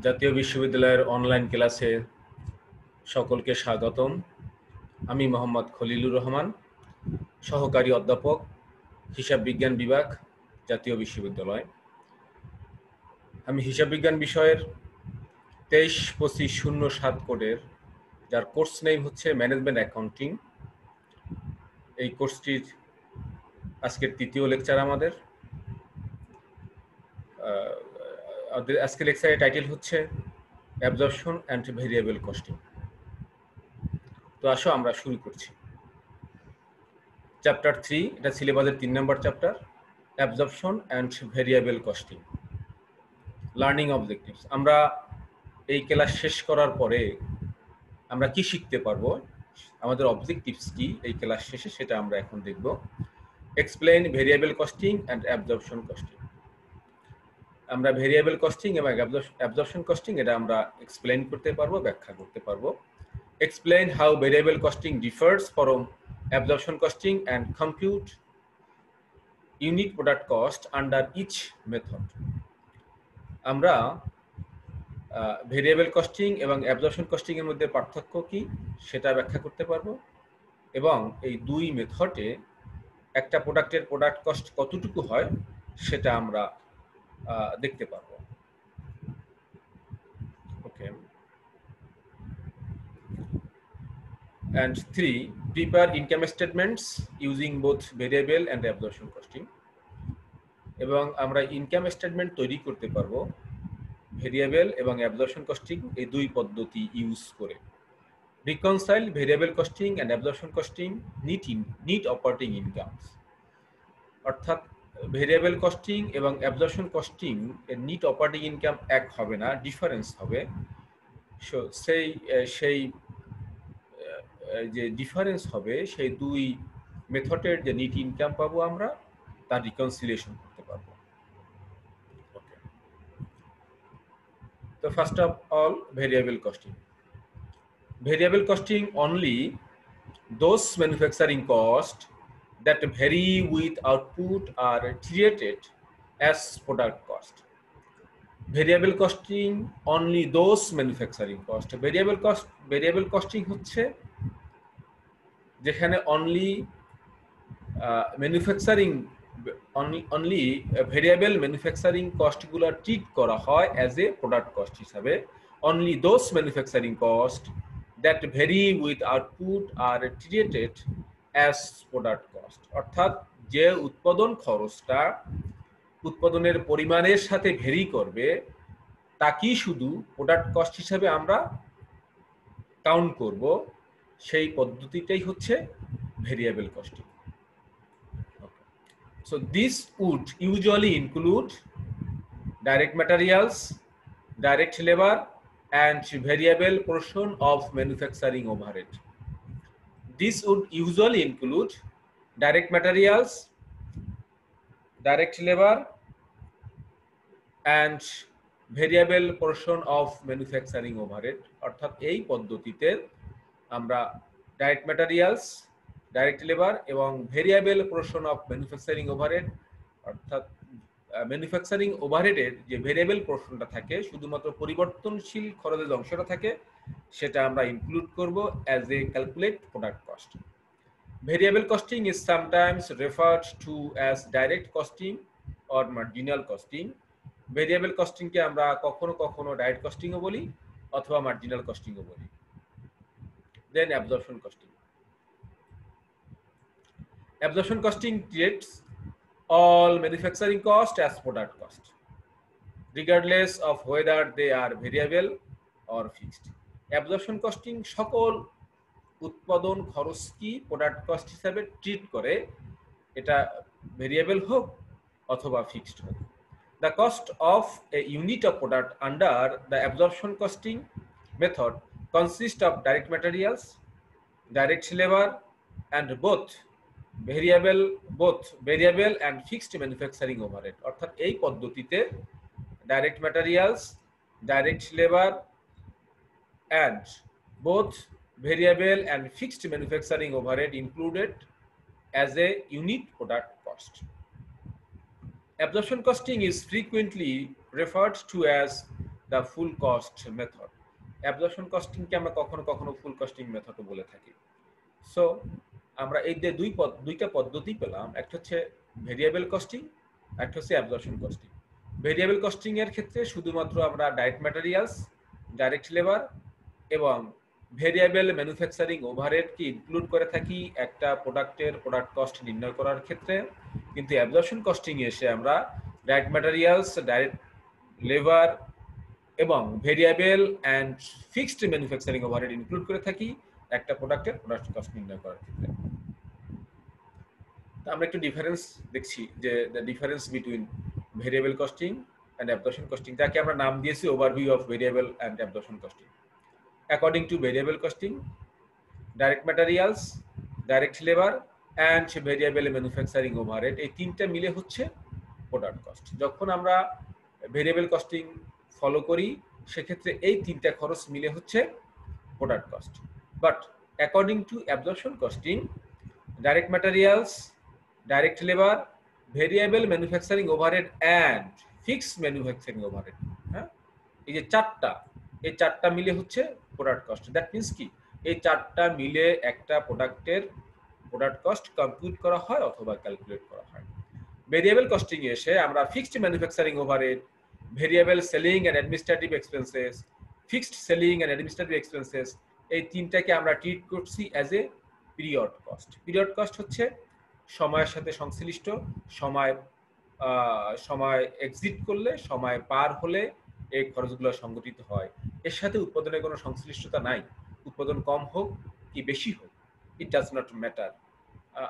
জাতীয় বিশ্ববিদ্যালয়ের অনলাইন ক্লাসে সকলকে স্বাগতম। আমি মোহাম্মদ খলিলুর রহমান, সহকারী অধ্যাপক, হিসাব বিজ্ঞান বিভাগ, জাতীয় বিশ্ববিদ্যালয়। আমি হিসাব বিজ্ঞান বিষয়ের 23-25-07 কোডের, যার কোর্স নেম হচ্ছে ম্যানেজমেন্ট অ্যাকাউন্টিং, এই কোর্সটির আজকের তৃতীয় লেকচার আমাদের। আজকের লেকচারের টাইটেল হচ্ছে অ্যাবজর্পশন অ্যান্ড ভেরিয়েবল কস্টিং। তো আসো আমরা শুরু করছি। চ্যাপ্টার 3, এটা সিলেবাসের 3 নম্বর chapter, absorption and variable costing. Learning objectives. আমরা এই ক্লাস শেষ করার পরে আমরা কি শিখতে পারবো, আমাদের অবজেক্টিভস কি এই ক্লাস শেষে, সেটা আমরা এখন দেখব। Explain variable costing and absorption costing. আমরা ভেরিয়েবল কস্টিং এবং অ্যাবজর্পশন কস্টিং এটা আমরা এক্সপ্লেইন করতে পারবো, ব্যাখ্যা করতে পারবো। Explain how variable costing differs from absorption costing and compute unit product cost under each method. আমরা ভেরিয়েবল কস্টিং এবং অ্যাবজর্পশন কস্টিং এর মধ্যে পার্থক্য কি সেটা ব্যাখ্যা করতে পারবো, এবং এই দুই মেথডে একটা প্রোডাক্টের প্রোডাক্ট কস্ট কতটুকু হয় সেটা আমরা দেখতে পারবো। ওকে। And 3, prepare income statements using both variable and absorption costing. এবং আমরা ইনকাম স্টেটমেন্ট তৈরি করতে পারবো ভেরিয়েবল এবং অ্যাবজর্পশন কস্টিং এই দুই পদ্ধতি ইউজ করে। Reconcile variable costing and absorption costing net operating incomes. অর্থাৎ ভেরিয়েবল কস্টিং এবং অ্যাবজর্পশন কস্টিং এর নিট অপারেটিং ইনকাম এক হবে না, ডিফারেন্স হবে। সেই যে ডিফারেন্স হবে সেই দুই মেথডের যে নিট ইনকাম পাবো আমরা, তার রিকনসিলিয়েশন করতে পারবো। ওকে। তো first of all, variable costing. Variable costing only those manufacturing costs that vary with output are treated as product cost. Variable costing only those manufacturing cost. Variable costing হচ্ছে যেখানে only variable manufacturing cost গুলো treat করা হয় as a product cost হিসাবে। Only those manufacturing cost that vary with output are treated as product cost. অর্থাৎ যে উৎপাদন খরচটা উৎপাদনের পরিমাণের সাথে ভেরি করবে তাকেই শুধু প্রোডাক্ট কস্ট হিসাবে আমরা কাউন্ট করব, সেই পদ্ধতিটাই হচ্ছে variable costing. So this would usually include direct materials, direct labor, and variable portion of manufacturing overhead. This would usually include direct materials, direct labor, and variable portion of manufacturing overhead. অর্থাৎ এই পদ্ধতিতে আমরা direct materials, direct labour এবং variable portion of manufacturing overhead, অর্থাৎ manufacturing ওভারহেডের যে variable পোরশনটা থাকে, শুধুমাত্র পরিবর্তনশীল খরচের যে অংশটা থাকে, সেটা আমরা ইনক্লুড করব as a calculate product cost. Variable costing is sometimes referred to as direct costing or marginal costing. Variable কস্টিংকে আমরা কখনো কখনো ডাইরেক্ট কস্টিংও বলি অথবা মার্জিনাল কস্টিংও বলি। Then absorption costing. Absorption costing treats all manufacturing cost as product cost, regardless of whether they are variable or fixed. Absorption costing সকল উৎপাদন খরচ কি প্রোডাক্ট কস্ট হিসাবে ট্রিট করে, এটা ভেরিয়েবল হোক অথবা ফিক্সড হোক। The cost of a unit of product under the absorption costing method consists of direct materials, direct labor, and both variable and fixed manufacturing overhead. অর্থাৎ এই পদ্ধতিতে direct materials, direct labor, and both variable and fixed manufacturing overhead included as a unit product cost. Absorption costing is frequently referred to as the full cost method. Absorption কস্টিংকে আমরা কখনো কখনো ফুল costing মেথডও বলে থাকি। So আমরা এই যে দুইটা পদ্ধতি পেলাম, একটা হচ্ছে ভেরিয়েবল কস্টিং, একটা হচ্ছে অ্যাবজর্পশন কস্টিং। ভেরিয়েবল কস্টিং এর ক্ষেত্রে শুধুমাত্র আমরা ডাইরেক্ট ম্যাটেরিয়ালস, ডাইরেক্ট লেবার এবং ভেরিয়েবল ম্যানুফ্যাকচারিং ওভারহেড কি ইনক্লুড করে থাকি একটা প্রোডাক্টের প্রোডাক্ট কস্ট নির্ণয় করার ক্ষেত্রে। কিন্তু অ্যাবজর্পশন কস্টিং এসে আমরা ডাইরেক্ট ম্যাটেরিয়ালস, ডাইরেক্ট লেবার এবং variable and fixed manufacturing overhead include করে থাকি একটা প্রোডাক্টের প্রোডাক্ট কস্ট নির্ণয় করার ক্ষেত্রে। আমরা একটু ডিফারেন্স দেখছি, যে the difference between variable costing and absorption costing, যাকে আমরা নাম দিয়েছি overview of variable and absorption costing. According to variable costing, direct materials, direct labour and variable manufacturing overhead, এই তিনটা মিলে হচ্ছে প্রোডাক্ট কস্ট। যখন আমরা ভেরিয়েবল কস্টিং ফলো করি সেক্ষেত্রে এই তিনটা খরচ মিলে হচ্ছে product cost. But according to absorption costing, direct materials, direct labour, variable manufacturing overhead and fixed manufacturing overhead, হ্যাঁ, এই যে এই চারটা মিলে হচ্ছে প্রোডাক্ট কস্ট। দ্যাট মিনস কি, এই চারটা মিলে একটা প্রোডাক্টের প্রোডাক্ট কস্ট কম্পিউট করা হয় অথবা ক্যালকুলেট করা হয়। ভেরিয়েবল কস্টিং এ এসে আমরা fixed manufacturing overhead, variable selling and administrative expenses, fixed selling and administrative expenses, এই তিনটাকে আমরা ট্রিট করছি as a period cost. Period cost হচ্ছে সময়ের সাথে সংশ্লিষ্ট, সময় এক্সিট করলে, সময় পার হলে এই খরচগুলো সংগঠিত হয়। এর সাথে উৎপাদনের কোনো সংশ্লিষ্টতা নাই। উৎপাদন কম হোক কি বেশি হোক, ইট ডাজ নট ম্যাটার।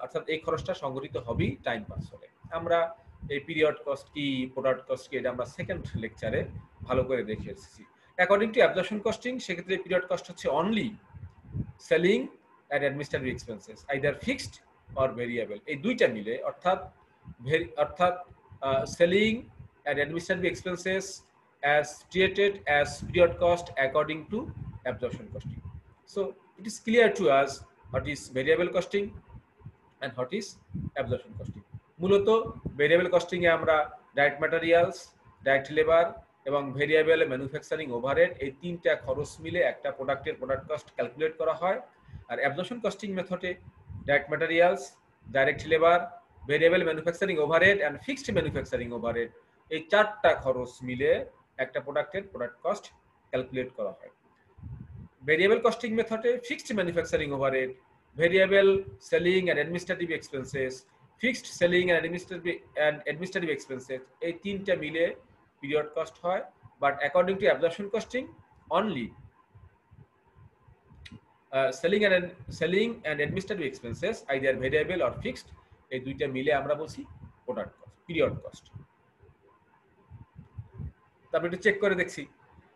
অর্থাৎ এই খরচটা সংগঠিত হবেই টাইম পাস হলে। আমরা এই পিরিয়ড কস্ট কি, প্রোডাক্ট কস্ট কি, এটা আমরা সেকেন্ড লেকচারে ভালো করে দেখে এসেছি। অ্যাকর্ডিং টু অ্যাবজর্পশন কস্টিং, সেক্ষেত্রে পিরিয়ড কস্ট হচ্ছে only selling and administrative expenses, either fixed or variable, এই দুইটা মিলে, অর্থাৎ selling and administrative expenses as treated as period cost according to absorption costing. So it is clear to us what is variable costing and what is absorption costing. মূলত variable costing এ আমরা direct materials, direct labour এবং variable manufacturing overhead, এই তিনটা খরচ মিলে একটা প্রোডাক্টের product cost calculate করা হয়। আর অ্যাবজর্পশন কস্টিং মেথডে direct materials, direct labour, variable manufacturing overhead and fixed manufacturing overhead, এই চারটা খরচ মিলে একটা প্রোডাক্টের প্রোডাক্ট কস্ট ক্যালকুলেট করা হয়। ভেরিয়েবল কস্টিং মেথডে fixed manufacturing overhead, variable selling and administrative expenses, fixed selling and administrative expenses, এই তিনটা মিলে পিরিয়ড কস্ট হয়। But according to absorption costing, only selling and administrative expenses, either variable or fixed, এই দুইটা মিলে আমরা বলছি প্রোডাক্ট কস্ট, পিরিয়ড কস্ট। তারপর একটু চেক করে দেখছি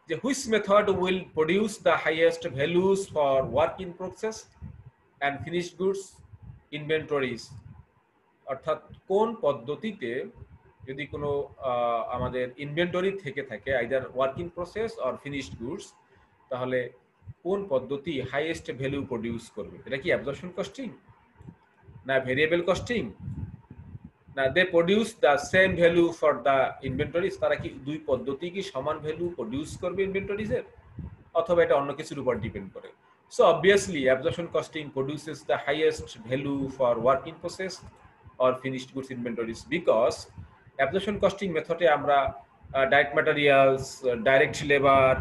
যে which method will produce the highest values for work in process and finished goods inventories, অর্থাৎ কোন পদ্ধতিতে যদি কোনো আমাদের ইনভেন্টরি থেকে থাকে either work in process or finished goods, তাহলে কোন পদ্ধতি হাইয়েস্ট ভ্যালু প্রডিউস করবে? এটা কি অ্যাবজর্পশন কস্টিং না ভেরিয়েবল কস্টিং না they produce the same value for the inventories? তারা কি দুই পদ্ধতি কি সমান ভ্যালু প্রডিউস করবে ইনভেন্টরিজের, অথবা এটা অন্য কিছুর উপর ডিপেন্ড করে? So obviously absorption costing produces the highest value for work in process or finished goods inventories, because absorption costing মেথডে আমরা direct materials, direct labour,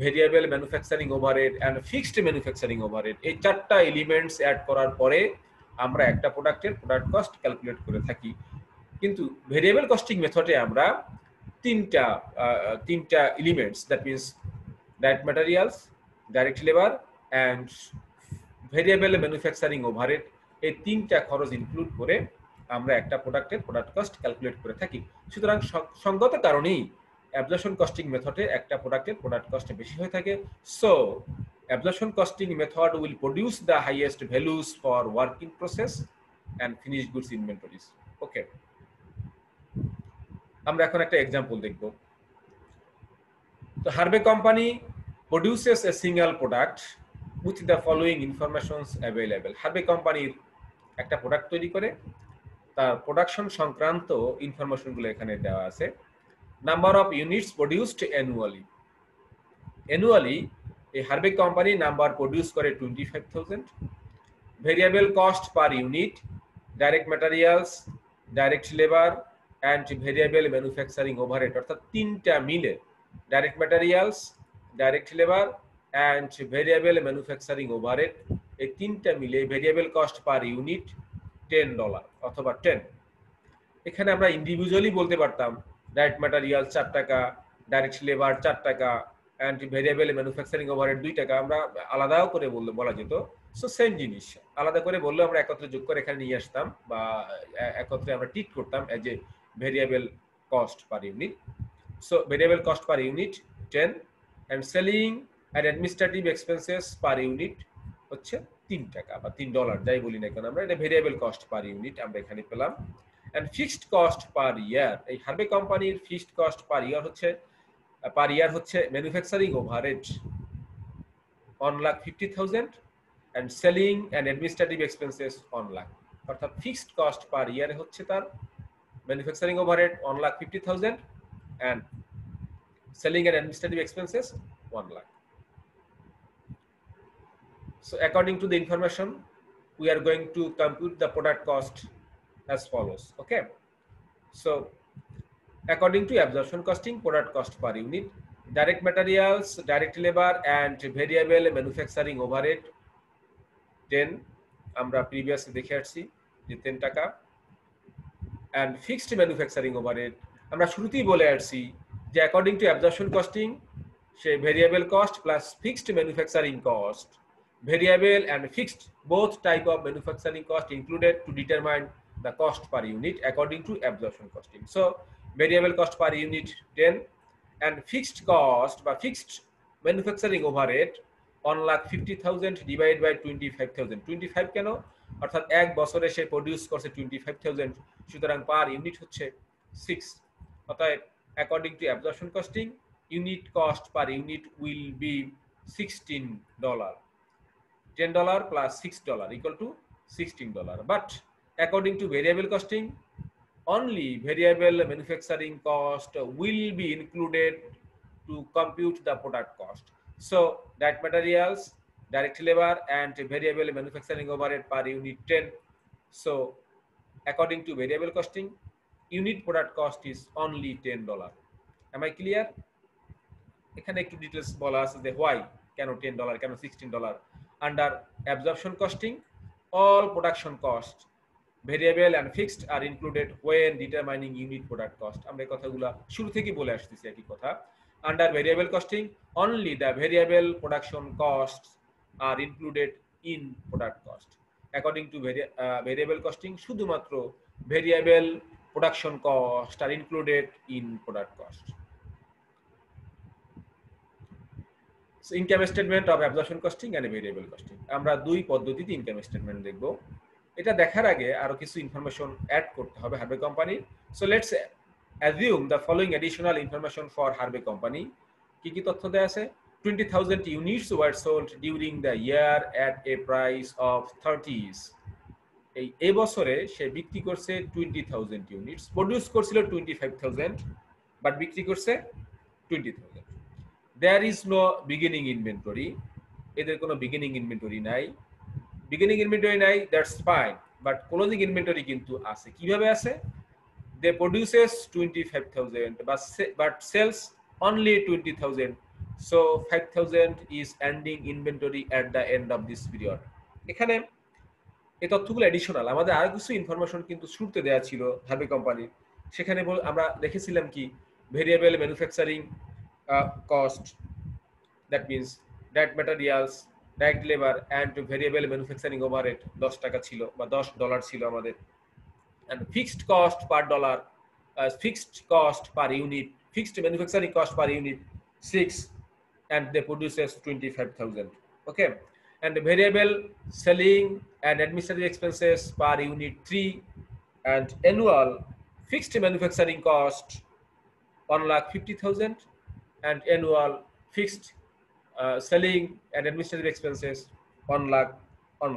variable manufacturing overhead and fixed manufacturing overhead, এই চারটা elements add করার পরে আমরা একটা প্রোডাক্টের product cost calculate করে থাকি। কিন্তু ভেরিয়েবল কস্টিং মেথডে আমরা তিনটা elements, that means direct materials, direct labour and variable manufacturing overhead, এই তিনটা খরচ ইনক্লুড করে আমরা একটা প্রোডাক্টের প্রোডাক্ট কস্ট ক্যালকুলেট করে থাকি। সুতরাং সঙ্গত কারণেই অ্যাবজর্পশন কস্টিং মেথডে একটা প্রোডাক্টের প্রোডাক্ট কস্ট বেশি হয়ে থাকে। So absorption costing method will produce the highest values for work in process and finished goods inventories. Okay, আমরা এখন একটা এক্সাম্পল দেখব। তো Harvey company produces a single product with the following informations available. Harvey কোম্পানির একটা product তৈরি করে, তার প্রোডাকশন সংক্রান্ত ইনফরমেশনগুলো এখানে দেওয়া আছে। Number of units produced annually, annually এই হারবেক কোম্পানি নাম্বার প্রডিউস করে 25,000। Variable cost per unit, direct materials, direct labour and variable manufacturing overhead, অর্থাৎ তিনটা মিলে direct materials, direct labour and variable manufacturing overhead, এই তিনটা মিলে ভেরিয়েবল কস্ট পার ইউনিট $10 অথবা 10। এখানে আমরা ইন্ডিভিজুয়ালি বলতে পারতাম ডাইরেক্ট ম্যাটেরিয়াল 4 টাকা, ডাইরেক্ট লেবার 4 টাকা অ্যান্ড ভেরিয়েবল ম্যানুফ্যাকচারিং ওভারহেড 2 টাকা, আমরা আলাদাও করে বলা যেত। সো সেম জিনিস আলাদা করে বললে আমরা একত্রে যোগ করে এখানে নিয়ে আসতাম বা একত্রে আমরা ট্রিট করতাম as a variable cost per unit. So variable cost per unit 10 and selling and administrative expenses per unit হচ্ছে 3 টাকা বা $3 যাই বলি না কেন আমরা, এটা ভেরিয়েবল কস্ট পার ইউনিট আমরা এখানে পেলাম। and fixed cost per year, এই হারবে কোম্পানির ফিক্সড কস্ট পার ইয়ার হচ্ছে manufacturing overhead 1,50,000 and selling and administrative expenses 1 lakh, অর্থাৎ ফিক্সড কস্ট পার ইয়ারে হচ্ছে তার manufacturing overhead 1,50,000 and selling and administrative expenses 1 lakh. So according to the information we are going to compute the product cost as follows. Okay, so according to absorption costing, product cost per unit, direct materials, direct labor and variable manufacturing overhead 10, আমরা previously দেখে আসছি যে 10 টাকা, and fixed manufacturing overhead আমরা শুরুতেই বলে আসছি যে according to absorption costing say variable cost plus fixed manufacturing cost, variable and fixed both type of manufacturing cost included to determine the cost per unit according to absorption costing. So variable cost per unit 10 and fixed cost বা fixed manufacturing overhead 1,50,000 divided by 25,000, 25 কেন, অর্থাৎ এক বছরে সে produce করছে 25,000, সুতরাং per unit হচ্ছে 6। অতএব according to absorption costing unit cost per unit will be $16. $10 plus $6 equal to $16. But according to variable costing, only variable manufacturing cost will be included to compute the product cost. So direct materials, direct labor and variable manufacturing overhead per unit 10. So according to variable costing, unit product cost is only $10. Am I clear? এখানে একটু details বলা আছে যে why, কেন $10, কেন $16। Under absorption costing, all production costs, variable and fixed, are included when determining unit product cost. আমরা এই কথাগুলো শুরু থেকে বলে আসতেছি একই কথা। Under variable costing, only the variable production costs are included in product cost. According to variable costing, শুধুমাত্র variable production cost are included in product cost. Income statement of absorption costing and variable costing, আমরা দুই পদ্ধতিতে income statement দেখব। এটা দেখার আগে আরো কিছু ইনফরমেশন অ্যাড করতে হবে Harvey company. So let's assume the following additional information for Harvey company. কি কি তথ্য দেয়া আছে? 20,000 units were sold during the year at a price of 30s। এই বছরে সে বিক্রি করছে 20,000 ইউনিটস, প্রডিউস করছিল 25,000 বাট বিক্রি করছে 20,000। There is no beginning inventory, এদের কোনো বিগিনিং ইনভেন্টরি নাই। বিগিনিং ইনভেন্টরি নাই, that's fine, but closing inventory কিন্তু আছে। কিভাবে আছে? দে produces 25,000 but sells only 20,000, so 5,000 is ending inventory at the end of this period. এখানে এই তথ্যগুলো এডিশনাল, আমাদের আরো কিছু ইনফরমেশন কিন্তু শুরুতে দেওয়া ছিল হারবে কোম্পানির। সেখানে আমরা দেখেছিলাম কি variable manufacturing cost, that means direct materials, direct labor and variable manufacturing overhead 10 টাকা ছিল বা $10 ছিল আমাদের। and fixed cost per dollar, fixed cost per unit, fixed manufacturing cost per unit 6 and they produces 25,000. Okay, and the variable selling and administrative expenses per unit 3 and annual fixed manufacturing cost 1,50,000 and annual fixed selling and administrative expenses 1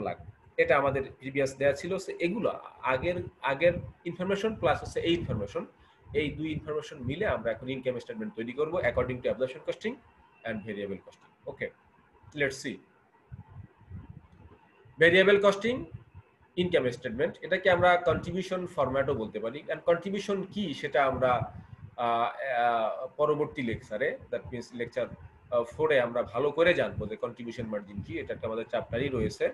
lakh। এটা আমাদের previous দেয়া ছিল। এগুলো আগের information plus হচ্ছে এই information, এই দুই ইনফরমেশন মিলে আমরা এখন ইনকাম স্টেটমেন্ট তৈরি করব according to absorption costing and variable costing. Okay, let's see. Variable costing income statement, এটাকে আমরা কন্ট্রিবিউশন ফরম্যাটও বলতে পারি। এন্ড কন্ট্রিবিউশন কি সেটা আমরা পরবর্তী লেকচারে, দ্যাট মিনস লেকচার 4 এ আমরা ভালো করে জানবো যে কন্ট্রিবিউশন মার্জিন কি। এটা একটা আমাদের চ্যাপ্টারই রয়েছে,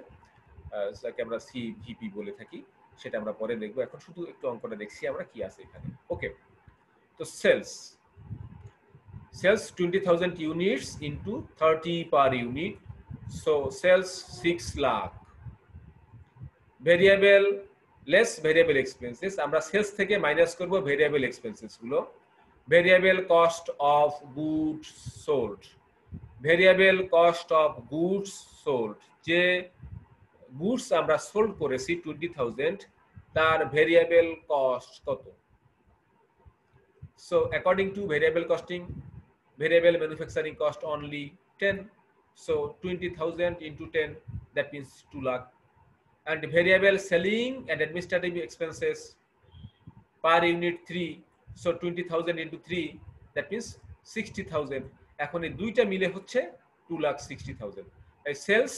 যাকে আমরা সিভিপি বলে থাকি, সেটা আমরা পরে দেখবো। এখন শুধু একটু অঙ্কটা দেখছি আমরা কি আছে এখানে। ওকে, তো sales 20,000 units into 30 per unit, so sales 6 lakh. Variable less variable expenses, আমরা সেলস থেকে মাইনাস করব ভেরিয়েবল এক্সপেন্সেস গুলো। Variable cost of goods sold, variable cost of goods sold, যে গুডস আমরা সোল্ড করেছি 20,000 তার ভেরিয়েবল কস্ট কত। So according to variable costing, variable manufacturing cost only 10, so 20,000 into 10, that means 2 lakh. And variable selling and administrative expenses per unit 3, so 20,000 into 3, that means 60,000. এখন এই দুইটা মিলে হচ্ছে 2,60,000। এই sales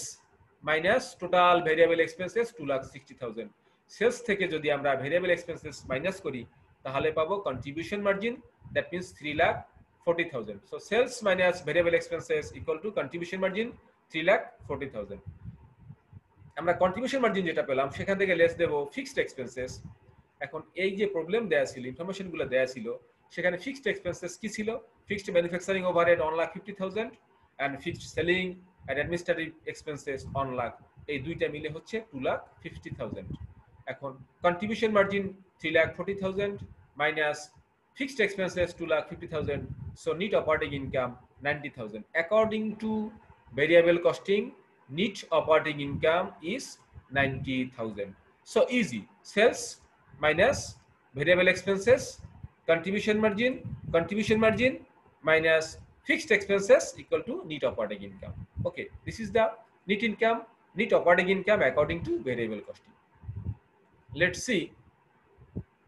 minus total variable expenses 2,60,000। Sales থেকে যদি আমরা variable expenses minus করি তাহলে পাবো contribution margin, that means 3,40,000. So sales minus variable expenses equal to contribution margin 3,40,000. আমরা কন্ট্রিবিউশন মার্জিন যেটা পেলাম সেখান থেকে লেস দেব ফিক্সড এক্সপেন্সেস। এখন এই যে প্রবলেম দেয়া ছিল, ইনফরমেশন গুলো দেয়া ছিল, সেখানে ফিক্সড এক্সপেন্সেস কি ছিল? Fixed manufacturing overhead 1,50,000 and fixed selling and administrative expenses 1 lakh. এই দুইটা মিলে হচ্ছে 2,50,000। এখন contribution margin 3,40,000 minus fixed expenses 2,50,000, so net operating income 90,000. According to variable costing, net operating income is 90,000. So easy, sales minus variable expenses, contribution margin minus fixed expenses equal to net operating income. Okay, this is the net operating income according to variable costing. Let's see,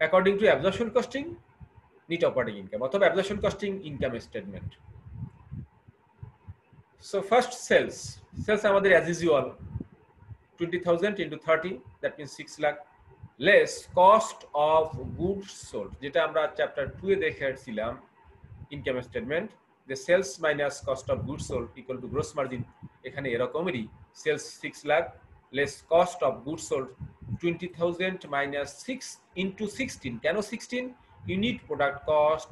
according to absorption costing, net operating income অথবা absorption costing income statement. So first sales আমাদের as usual 20,000 into 30, that means 6 lakh, less cost of goods sold, যেটা আমরা chapter 2 এ দেখেছিলাম income statement, যে sales minus cost of goods sold equal to gross margin. এখানে এরকমই sales 6 lakh less cost of goods sold 20,000 minus 6 into 16, কেন 16? Unit product cost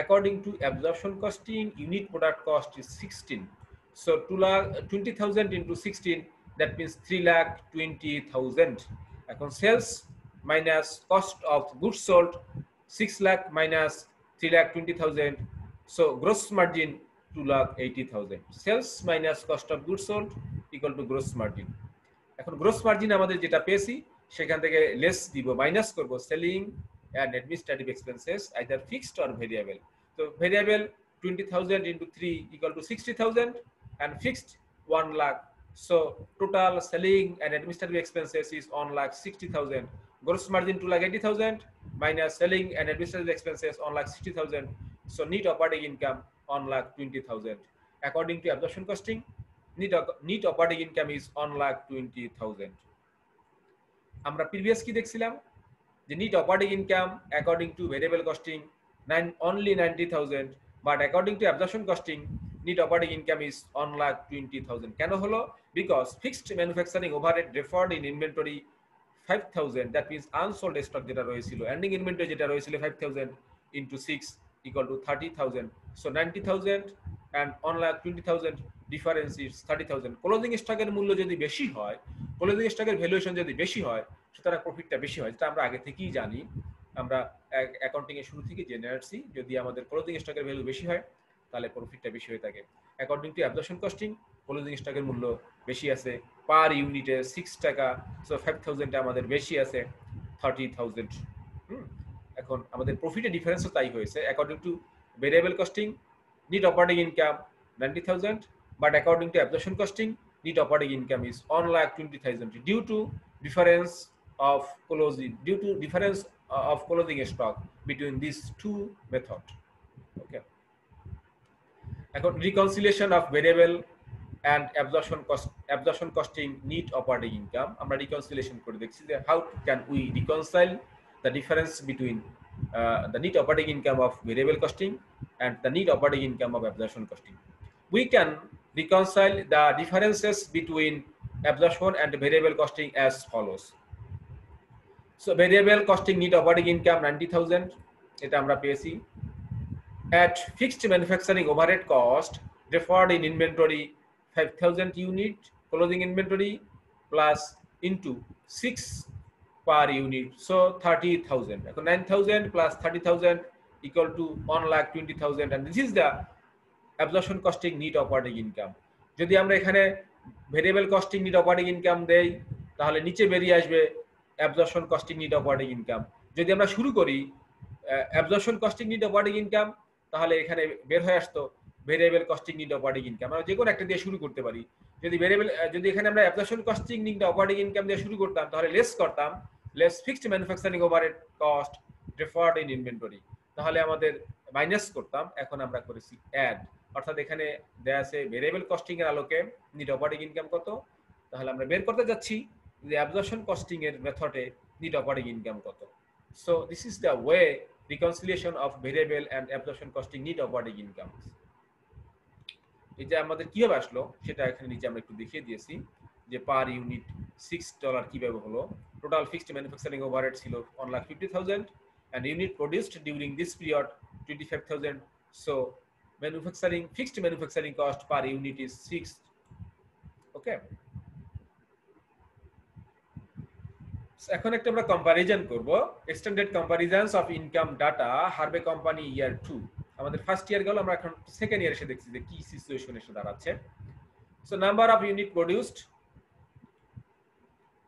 according to absorption costing, unit product cost is 16, so 20,000 into 16, that means 3,20,000. এখন sales minus cost of goods sold 6 lakh minus 3,20,000, so gross margin 2,80,000. sales minus cost of goods sold equal to gross margin. এখন gross margin আমাদের যেটা পেয়েছি সেখান থেকে less দিব, minus করব selling and administrative expenses, either fixed or variable. So variable 20,000 into 3 equal to 60,000 and fixed 1 lakh. So total selling and administrative expenses is 1,60,000. Gross margin 2,80,000 minus selling and administrative expenses 1,60,000. So net operating income 1,20,000. According to absorption costing, net operating income is 1,20,000. আমরা previous কি দেখছিলাম যে net operating income according to variable costing only 90,000, but according to absorption costing net operating income is 1,20,000. কেন হলো? Because fixed manufacturing overhead deferred in inventory 5,000, that means unsold stock যেটা রয়েছিল, ending inventory যেটা রয়েছিল 5,000 into 6 equal to 30,000, so 90,000 and 1,20,000 difference is 30,000. Closing স্টকের মূল্য যদি বেশি হয়, ক্লোজিং স্টকের ভ্যালুয়েশন যদি বেশি হয়, সুতরাং প্রফিটটা বেশি হয়, যেটা আমরা আগে থেকেই জানি, আমরা অ্যাকাউন্টিং এর শুরু থেকে জেনে আসছি। যদি আমাদের ক্লোজিং স্টকের ভ্যালু বেশি হয় তাহলে প্রফিটটা বেশি হয়ে থাকে। According to absorption costing closing স্টকের মূল্য বেশি আছে পার ইউনিটে 6 টাকা, সো 5,000 আমাদের বেশি আছে 30,000। এখন আমাদের প্রফিটের ডিফারেন্সও তাই হয়েছে। According to variable costing net operating income 90,000, but according to absorption costing net operating income is 1,20,000 due to difference of closing stock between these two methods. Okay, এখন reconciliation of variable and absorption costing net operating income আমরা reconciliation করে দেখছি যে how can we reconcile the difference between the net operating income of variable costing and the net operating income of absorption costing. We can reconcile the differences between absorption and variable costing as follows. So variable costing net operating income 90,000 এটা আমরা পেয়েছি। At fixed manufacturing overhead cost deferred in inventory 5,000 unit closing inventory plus into 6 per unit, so 30,000. 9,000 plus 30,000 equal to 1,20,000, and this is the absorption costing net operating income. যদি আমরা এখানে variable costing net operating income দেই তাহলে নিচে বেরিয়ে আসবে absorption costing net operating income. যদি আমরা শুরু করি absorption costing net operating income তাহলে এখানে বের হয়ে আসতো variable costing net operating income. আমরা যে কোনো একটা দিয়ে শুরু করতে পারি। যদি এখানে আমরা absorption costing net operating income দিয়ে শুরু করতাম তাহলে লেস করতাম less fixed manufacturing overhead cost deferred in inventory, তাহলে আমাদের মাইনাস করতাম। এখন আমরা করেছি অ্যাড, অর্থাৎ এখানে দেয়া আছে ভেরিয়েবল কস্টিং এর আলোকে নিট অপারেটিং ইনকাম কত, তাহলে আমরা বের করতে যাচ্ছি যে অ্যাবজর্পশন কস্টিং এর মেথডে নিট অপারেটিং ইনকাম কত। So this is the way reconciliation of variable and absorption costing net operating income. এটা আমাদের কিভাবে আসলো সেটা এখানে নিচে আমরা একটু দেখিয়ে দিয়েছি যে পার ইউনিট $6 কিভাবে হলো। টোটাল ফিক্সড ম্যানুফ্যাকচারিং ওভারহেড ছিল 1,50,000 and unit produced during this period 25,000. So fixed manufacturing cost per unit is 6. Okay. এখন একটা আমরা কম্পারিজন করব, extended comparisons of income data হারবে কোম্পানি ইয়ার 2। আমাদের ফার্স্ট ইয়ার গেল, আমরা এখন সেকেন্ড ইয়ার এসে দেখছি যে কি সিচুয়েশন এসে দাঁড়াচ্ছে। So number of unit produced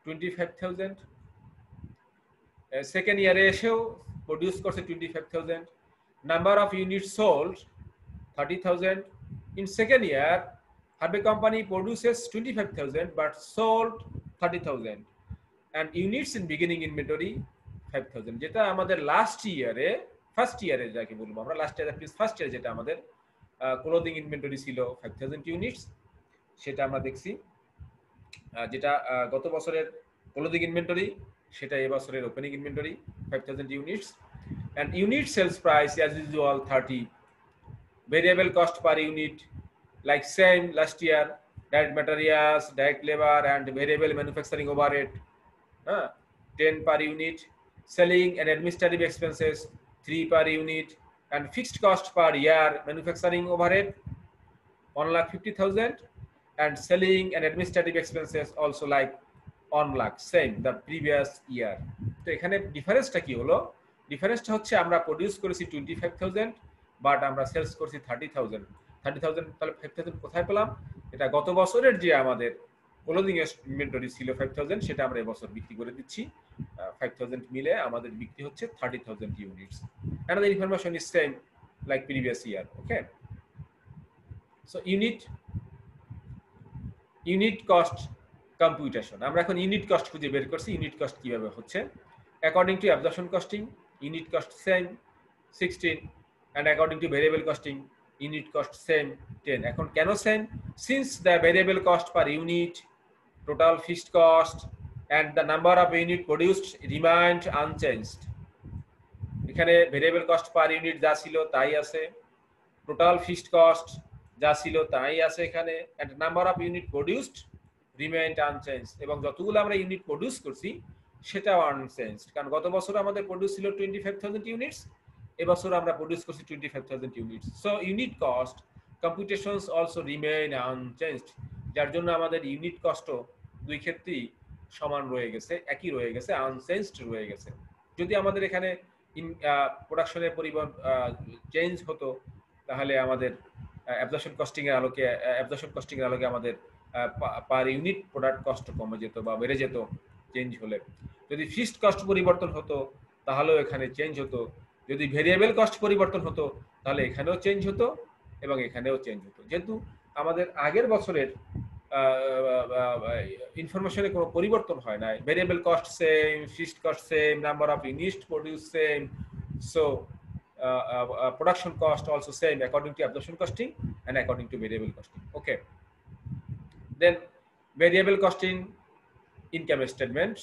25,000, second ইয়ারে এসেও প্রোডিউস করছে 25,000। Number of unit sold 30,000। In second year হারবে company produces 25,000 but sold 30,000 and units in beginning inventory 5,000, যেটা আমাদের লাস্ট ইয়ারে ফার্স্ট ইয়ারে যাকে বলবো আমরা লাস্ট ইয়ার ফার্স্ট ইয়ারে যেটা আমাদের ক্লোজিং ইনভেন্টরি ছিল 5,000 ইউনিটস, সেটা আমরা দেখছি। যেটা গত বছরের ক্লোজিং ইনভেন্টরি সেটা এই বছরের opening inventory 5,000 units. and unit sales price as usual 30. variable cost per unit like same last year, direct materials, direct labor and variable manufacturing overhead 10 per unit, selling and administrative expenses 3 per unit, and fixed cost per year manufacturing overhead 1,50,000 and selling and administrative expenses also like 1 lakh, same the previous year. তো এখানে ডিফারেন্সটা কি হলো? ডিফারেন্সটা হচ্ছে আমরা produce করেছি 25,000 but আমরা সেলস করছি 30,000। তাহলে 5,000 কোথায় পেলাম? এটা গত বছরের যে আমাদের ক্লোজিং ইনভেন্টরি ছিল 5,000 সেটা আমরা এবছর বিক্রি করে দিচ্ছি। 5,000 মিলে আমাদের বিক্রি হচ্ছে 30,000 units. and the information is same like previous year. Okay, so unit cost computation, আমরা এখন ইউনিট কস্ট খুঁজে বের করছি। ইউনিট কস্ট কিভাবে হচ্ছে? according to absorption costing unit cost same 16 and according to variable costing unit cost same 10. এখন কেন same? since the variable cost per unit, total fixed cost and the number of unit produced remained unchanged. এখানে variable cost per unit যা ছিল তাই আছে, total fixed cost যা ছিল তাই আছে এখানে, and number of unit produced remained unchanged, এবং যতগুলো আমরা ইউনিট প্রডিউস করছি সেটাও আনচেঞ্জড। কারণ গত বছর আমাদের প্রডিউস ছিল 25,000 ইউনিটস, এবছর আমরা প্রডিউস করছি 25,000 units. So unit cost computations also remain unchanged, যার জন্য আমাদের ইউনিট কস্টও দুই ক্ষেত্রেই সমান রয়ে গেছে, একই রয়ে গেছে, আনচেঞ্জড রয়ে গেছে। যদি আমাদের এখানে প্রোডাকশনের পরিমাণ চেঞ্জ হতো তাহলে আমাদের অ্যাবজর্পশন কস্টিং এর আলোকে আমাদের পার ইউনিট প্রোডাক্ট কস্ট কমে যেত বা বেড়ে যেত চেঞ্জ হলে। যদি ফিক্সড কস্ট পরিবর্তন হতো তাহলেও এখানে চেঞ্জ হতো, যদি ভেরিয়েবল কস্ট পরিবর্তন হতো তাহলে এখানেও চেঞ্জ হতো এবং এখানেও চেঞ্জ হতো। যেহেতু আমাদের আগের বছরের ইনফরমেশনে কোনো পরিবর্তন হয় না, variable cost same, fixed cost same, number of units produce same, so production cost also same according to absorption costing and according to variable costing. Okay, then variable costing income statement,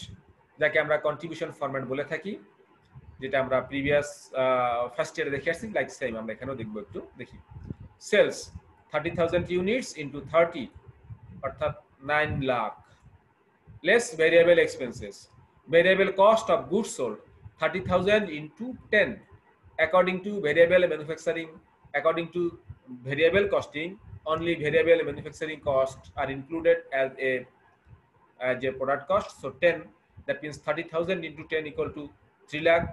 যাকে আমরা contribution format বলে থাকি, যেটা আমরা previous first ইয়ারে দেখে আসছি, like same আমরা এখানেও দেখবো, একটু দেখি। সেলস 30,000 ইউনিটস ইন্টু 30 অর্থাৎ 9 lakh, less variable expenses, variable cost of goods sold 30,000 into 10 according to variable manufacturing, according to variable costing, only variable manufacturing costs are included as a product cost. So 10, that means 30,000 into 10 equal to 3 lakh,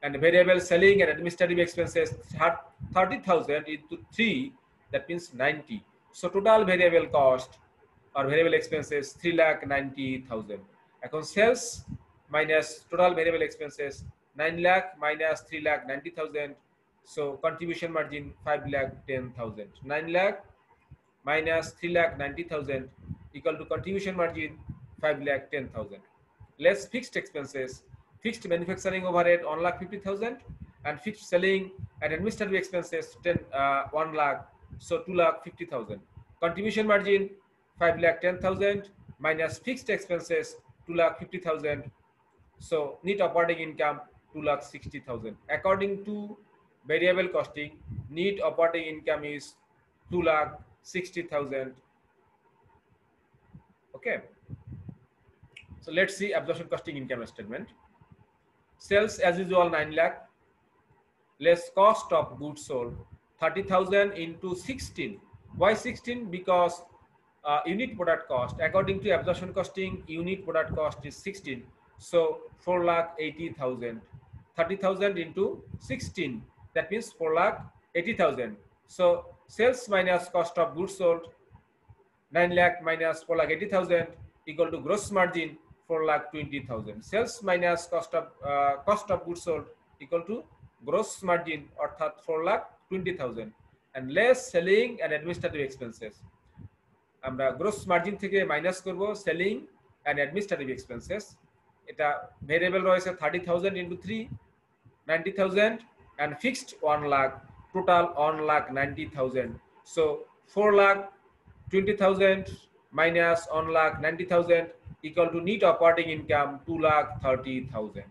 and variable selling and administrative expenses 30,000 into 3, that means 90. So total variable cost or variable expenses 3,90,000. এখন sales minus total variable expenses 9 lakh minus 3,90,000. So contribution margin 5,10,000. 9 lakh minus 3,90,000 equal to contribution margin 5,10,000. Less fixed expenses, fixed manufacturing overhead 1,50,000 and fixed selling and administrative expenses 1 lakh, so 2,50,000. Contribution margin 5,10,000 minus fixed expenses 2,50,000. So net operating income 2,60,000. According to variable costing, net operating income is 2,60,000. Okay. So let's see absorption costing income statement. Sales as usual 9 lakh, less cost of goods sold 30,000 into 16. Why 16? Because unit product cost according to absorption costing, unit product cost is 16. So 4,80,000. 30,000 into 16, that means 4,80,000. So sales minus cost of goods sold 9 lakh minus 4,80,000 equal to gross margin 4,20,000. Sales minus cost of goods sold equal to gross margin অর্থাৎ 4,20,000, and less selling and administrative expenses. আমরা gross margin থেকে minus করব selling and administrative expenses. এটা variable রয়েছে 30,000 into 3, 90,000, and fixed 1 lakh, total 1,90,000. So 4,20,000 minus 1,90,000 equal to net operating income 2,30,000.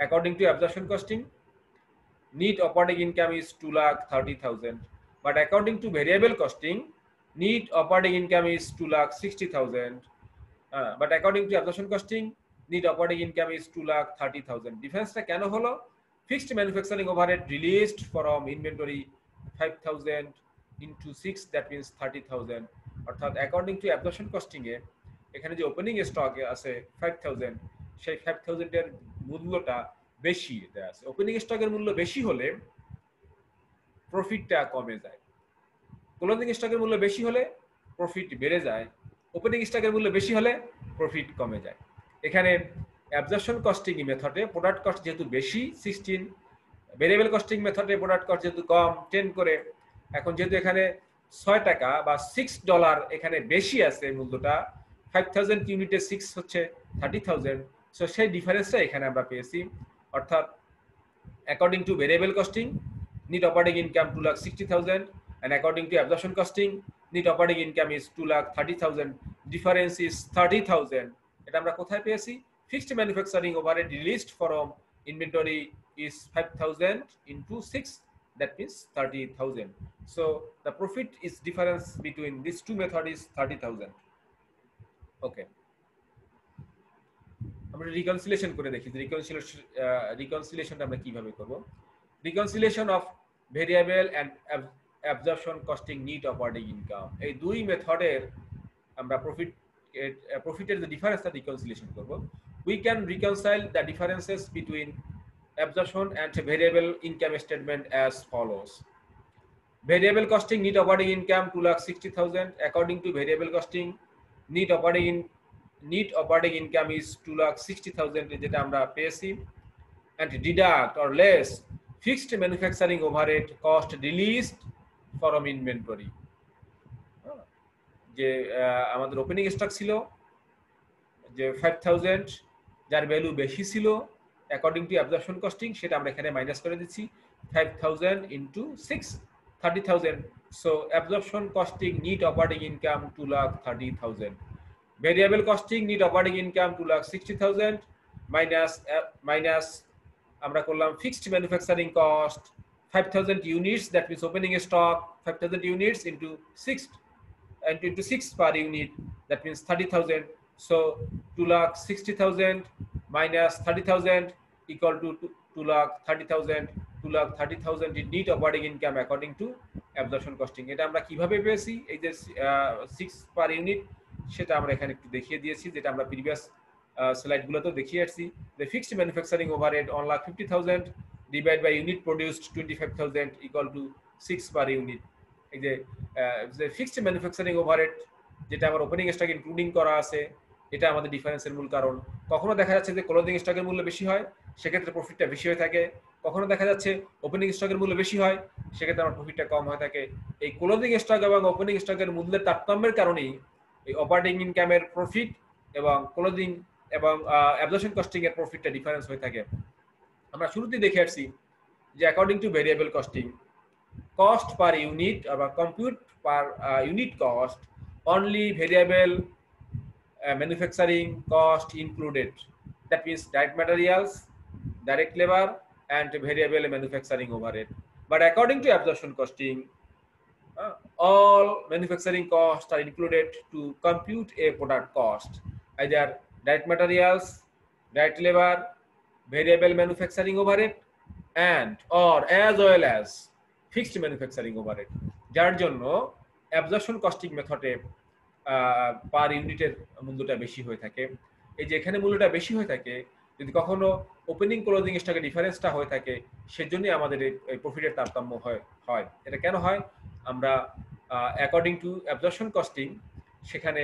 According to absorption costing, net operating income is 2,30,000, but according to variable costing, net operating income is 2,60,000. But according to absorption costing, net operating income is 2,30,000. Difference-টা কেন হলো? Fixed manufacturing overhead released from inventory 5,000 into 6, that means 30,000. অর্থাৎ according to absorption costing এ এখানে যে opening stock আছে 5,000, সেই 5,000 এর মূল্যটা বেশি দেয়া আছে। ওপেনিং স্টকের মূল্য বেশি হলে প্রফিটটা কমে যায়, ক্লোজিং স্টকের মূল্য বেশি হলে প্রফিট বেড়ে যায়, ওপেনিং স্টকের মূল্য বেশি হলে প্রফিট কমে যায়। এখানে অ্যাবজর্পশন কস্টিং মেথডে প্রোডাক্ট কস্ট যেহেতু বেশি 16, ভেরিয়েবল কস্টিং মেথডে প্রোডাক্ট কস্ট যেহেতু কম 10 করে, এখন যেহেতু এখানে 6 টাকা বা $6 এখানে বেশি আছে মূল্যটা, 5,000 ইউনিটে 6 হচ্ছে 30,000, সো সেই ডিফারেন্সটা এখানে আমরা পেয়েছি। অর্থাৎ according to variable costing net operating income 2,60,000, and according to absorption costing net operating income is 2,30,000. difference is 30,000. এটা আমরা কোথায় পেয়েছি? fixed manufacturing overhead released from inventory is 5,000 into 6, that means 30,000. So the profit is difference between these two methods is 30,000. Okay, আমরা reconciliation করে দেখি রিকনসিলিয়েশনটা আমরা কিভাবে করব। Reconciliation of variable and absorption costing net operating income, এই দুই মেথডের আমরা প্রফিটের যে ডিফারেন্সটা রিকনসিলিয়েশন করব। We can reconcile the differences between absorption and variable income statement as follows. Variable costing net operating income 2,60,000, according to variable costing net operating income is 2,60,000, যেটা আমরা পেয়েছি, and deduct or less fixed manufacturing overhead cost released from inventory. যে আমাদের opening stock ছিল যে 5,000, যার value বেশি ছিল অ্যাকর্ডিং টু অ্যাবজর্পশন কস্টিং, সেটা আমরা এখানে মাইনাস করে দিচ্ছি। 5,000 into 6, 30,000. So absorption costing neat operating income 2,30,000. Variable costing neat operating income 2,60,000 minus আমরা করলাম fixed manufacturing cost 5,000 units, that means opening stock 5,000 units into 6 and into 6 per unit, that means 30,000. So 2,60,000 minus 30,000 equal to 2,30,000. 2,30,000 in neat operating income according to absorption costing. এটা আমরা কিভাবে পেয়েছি, এই যে 6 per unit, সেটা আমরা এখানে একটু দেখিয়ে দিয়েছি, যেটা আমরা প্রিভিয়াস স্লাইডগুলোতেও দেখিয়ে আসছি। The fixed manufacturing overhead on 50,000 divided by unit produced 25,000 equal to 6 per unit. এই যে ফিক্সড ম্যানুফ্যাকচারিং ওভারহেড যেটা আমার ওপেনিং স্টক ইনক্লুডিং করা আছে, এটা আমাদের ডিফারেন্সের মূল কারণ। কখনো দেখা যাচ্ছে যে ক্লোজিং স্টকের মূল্য বেশি হয়, সেক্ষেত্রে প্রফিটটা বেশি হয়ে থাকে। কখনো দেখা যাচ্ছে ওপেনিং স্টকের মূল্য বেশি হয়, সেক্ষেত্রে আমার প্রফিটটা কম হয়ে থাকে। এই ক্লোজিং স্টক এবং ওপেনিং স্টকের মূল্যের তারতম্যের কারণেই এই অপারেটিং ইনকামের প্রফিট এবং ক্লোজিং এবং অ্যাবজর্পশন কস্টিং এর প্রফিটটা ডিফারেন্স হয়ে থাকে। আমরা শুরুতেই দেখে আসছি যে according to variable costing, cost per unit or compute per unit cost, only variable manufacturing cost included, that means direct materials, direct labor and variable manufacturing overhead. But according to absorption costing, all manufacturing costs are included to compute a product cost, either direct materials, direct labor, variable manufacturing overhead and or as well as fixed manufacturing overhead, যার জন্য absorption costing মেথডে পার ইউনিটের মূল্যটা বেশি হয়ে থাকে। এই যে এখানে মূল্যটা বেশি হয়ে থাকে, যদি কখনো ওপেনিং ক্লোজিং স্টকে ডিফারেন্সটা হয়ে থাকে, সেজন্যই আমাদের এই প্রফিটের তারতম্য হয়। এটা কেন হয়? আমরা অ্যাকর্ডিং টু অ্যাবজর্পশন কস্টিং, সেখানে